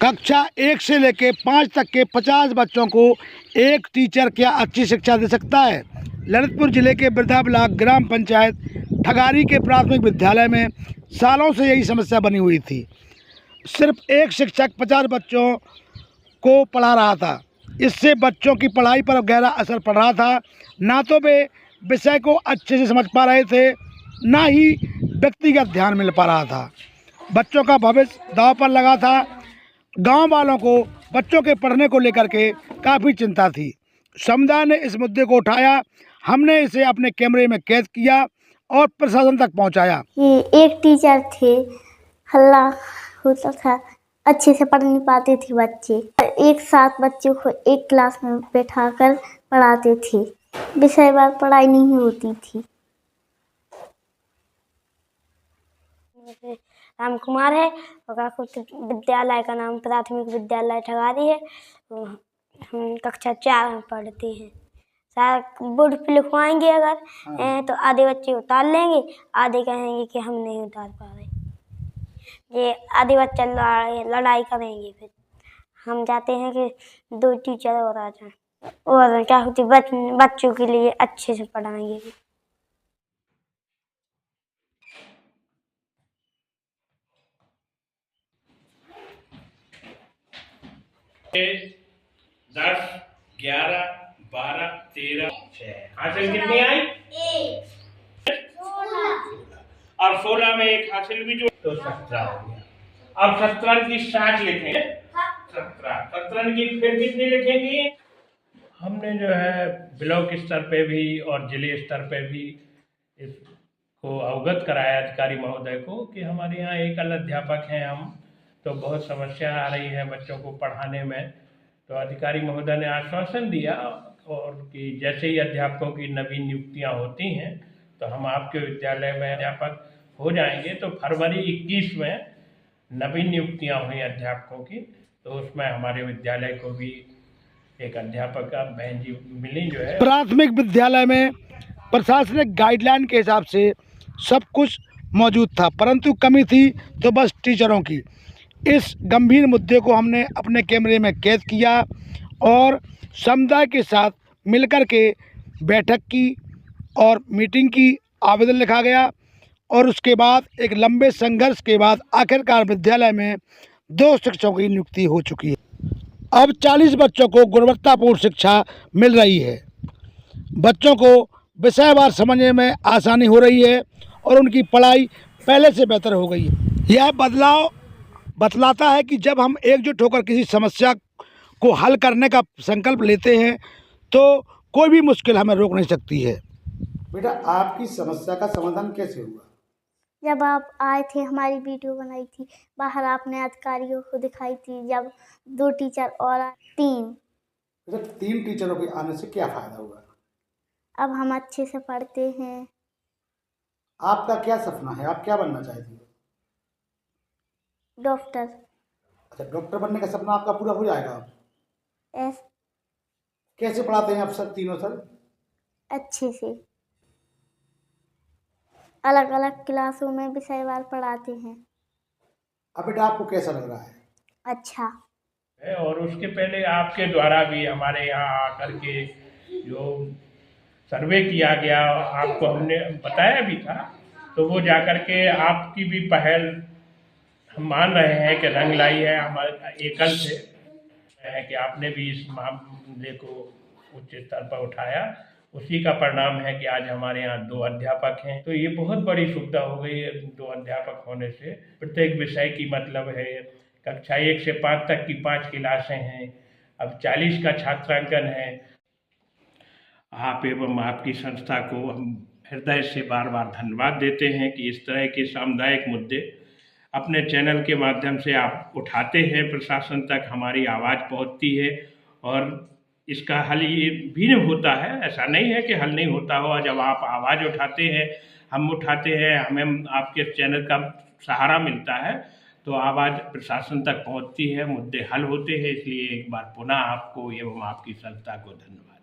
कक्षा 1 से लेकर 5 तक के 50 बच्चों को एक टीचर क्या अच्छी शिक्षा दे सकता है। ललितपुर जिले के बिरधा ब्लॉक ग्राम पंचायत ठगारी के प्राथमिक विद्यालय में सालों से यही समस्या बनी हुई थी। सिर्फ एक शिक्षक 50 बच्चों को पढ़ा रहा था। इससे बच्चों की पढ़ाई पर गहरा असर पड़ रहा था। ना तो वे विषय को अच्छे से समझ पा रहे थे, ना ही व्यक्तिगत ध्यान मिल पा रहा था। बच्चों का भविष्य दांव पर लगा था। गांव वालों को बच्चों के पढ़ने को लेकर के काफ़ी चिंता थी। समुदाय ने इस मुद्दे को उठाया। हमने इसे अपने कैमरे में कैद किया और प्रशासन तक पहुंचाया। एक टीचर थे, हल्ला होता था, अच्छे से पढ़ नहीं पाते थे बच्चे। एक साथ बच्चों को एक क्लास में बैठाकर पढ़ाते थे। विषयवार पढ़ाई नहीं होती थी। राम कुमार है और विद्यालय का नाम प्राथमिक विद्यालय ठगारी है। हम कक्षा 4 में पढ़ते हैं। सारा बोर्ड पे लिखवाएंगे अगर तो आधे बच्चे उतार लेंगे, आधे कहेंगे कि हम नहीं उतार पा रहे। ये आधे बच्चे लड़ाई करेंगे। फिर हम चाहते हैं कि 2 टीचर और आ जाएं और क्या होती बच्चों के लिए अच्छे से पढ़ाएंगे। दस, 11, 12, 13, 6 हासिल कितनी आई? 16 और 16 में एक हासिल भी जो तो 17 हो गया। अब 17 की 60 लिखेंगे। 17 की फिर कितनी लिखेंगे? हमने जो है ब्लॉक स्तर पे भी और जिले स्तर पे भी इसको अवगत कराया अधिकारी महोदय को कि हमारे यहाँ एक अलग अध्यापक हैं हम, तो बहुत समस्या आ रही है बच्चों को पढ़ाने में। तो अधिकारी महोदय ने आश्वासन दिया और कि जैसे ही अध्यापकों की नवीन नियुक्तियां होती हैं तो हम आपके विद्यालय में अध्यापक हो जाएंगे। तो फरवरी 21 में नवीन नियुक्तियां हुई अध्यापकों की, तो उसमें हमारे विद्यालय को भी एक अध्यापक का बहन जी मिली जो है। प्राथमिक विद्यालय में प्रशासनिक गाइडलाइन के हिसाब से सब कुछ मौजूद था, परंतु कमी थी तो बस टीचरों की। इस गंभीर मुद्दे को हमने अपने कैमरे में कैद किया और समुदाय के साथ मिलकर के बैठक की और मीटिंग की। आवेदन लिखा गया और उसके बाद एक लंबे संघर्ष के बाद आखिरकार विद्यालय में 2 शिक्षकों की नियुक्ति हो चुकी है। अब 40 बच्चों को गुणवत्तापूर्ण शिक्षा मिल रही है। बच्चों को विषयवार समझने में आसानी हो रही है और उनकी पढ़ाई पहले से बेहतर हो गई है। यह बदलाव बतलाता है कि जब हम एकजुट होकर किसी समस्या को हल करने का संकल्प लेते हैं तो कोई भी मुश्किल हमें रोक नहीं सकती है। बेटा, आपकी समस्या का समाधान कैसे हुआ? जब आप आए थे, हमारी वीडियो बनाई थी, बाहर आपने अधिकारियों को दिखाई थी। जब 2 टीचर और 3 3 टीचरों के आने से क्या फ़ायदा हुआ? अब हम अच्छे से पढ़ते हैं। आपका क्या सपना है? आप क्या बनना चाहती हो? डॉक्टर। अच्छा, डॉक्टर बनने का सपना आपका पूरा हो जाएगा? कैसे पढ़ाते हैं आप सब तीनों सर? अच्छे से अलग अलग क्लासों में विषयवार पढ़ाते हैं। अब बेटा आपको कैसा लग रहा है? अच्छा। और उसके पहले आपके द्वारा भी हमारे यहाँ आकर के जो सर्वे किया गया, आपको हमने बताया भी था, तो वो जाकर के आपकी भी पहल हम मान रहे हैं कि रंग लाई है। हमारे एकल से है कि आपने भी इस मामले को उच्च स्तर पर उठाया। उसी का परिणाम है कि आज हमारे यहाँ 2 अध्यापक हैं। तो ये बहुत बड़ी सुविधा हो गई है 2 अध्यापक होने से। प्रत्येक विषय की मतलब है कक्षा 1 से 5 तक की 5 क्लासें हैं। अब 40 का छात्रांकन है। आप एवं आपकी संस्था को हम हृदय से बार बार धन्यवाद देते हैं कि इस तरह के सामुदायिक मुद्दे अपने चैनल के माध्यम से आप उठाते हैं, प्रशासन तक हमारी आवाज़ पहुंचती है और इसका हल ये भी होता है। ऐसा नहीं है कि हल नहीं होता हो। जब आप आवाज़ उठाते हैं, हम उठाते हैं, हमें आपके चैनल का सहारा मिलता है, तो आवाज़ प्रशासन तक पहुंचती है, मुद्दे हल होते हैं। इसलिए एक बार पुनः आपको एवं आपकी संस्था को धन्यवाद।